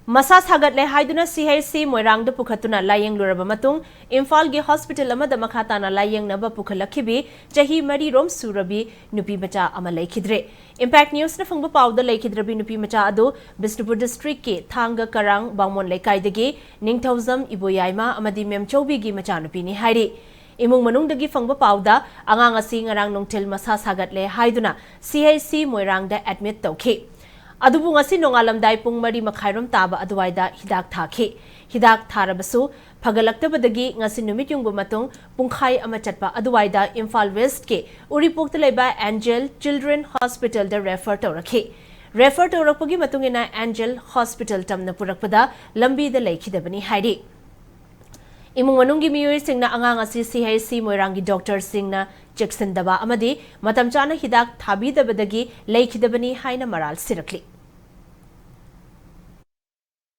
Masa sagat le haiduna CHC moirang da pukhatuna layeng luraba matung Imphal gi hospital amada makhatana layeng naba pukhalakhibi Chahi mari rom Surabi Nupimacha ama Leikhidre. Impact News na fangba pawda Leikhidre Nupimacha adu Bishnupur district ke Thanga Karang Bangmon Leikaidagi Ningthauzam Iboyaima amadi Memchobi gi machanupi ni hairi. Imung manungdagi fangba pawda angang asi ngarang nongtil masa sagat le haiduna CHC moirang da admit tawkhi. Adubu ngasi nongalamdai pung mari makhairom taba aduwaida hidak thakhi. Hidak tharabasu phagalaktabadagi ngasi numit yung bumatung pungkhai ama chatpa aduwaida Imphal West ke Uripokta leba Angel Children Hospital da refer tawrakhi. Refer tawrakpagi matungina Angel Hospital tamna purakpada lambi da Leikhidabani hairi. Imung manunggi miyoi singna angang asi CHC moirangi doctor singna Jackson daba amadi matam chana hidak thabi dabadagi Leikhidabani haina maral sirakli.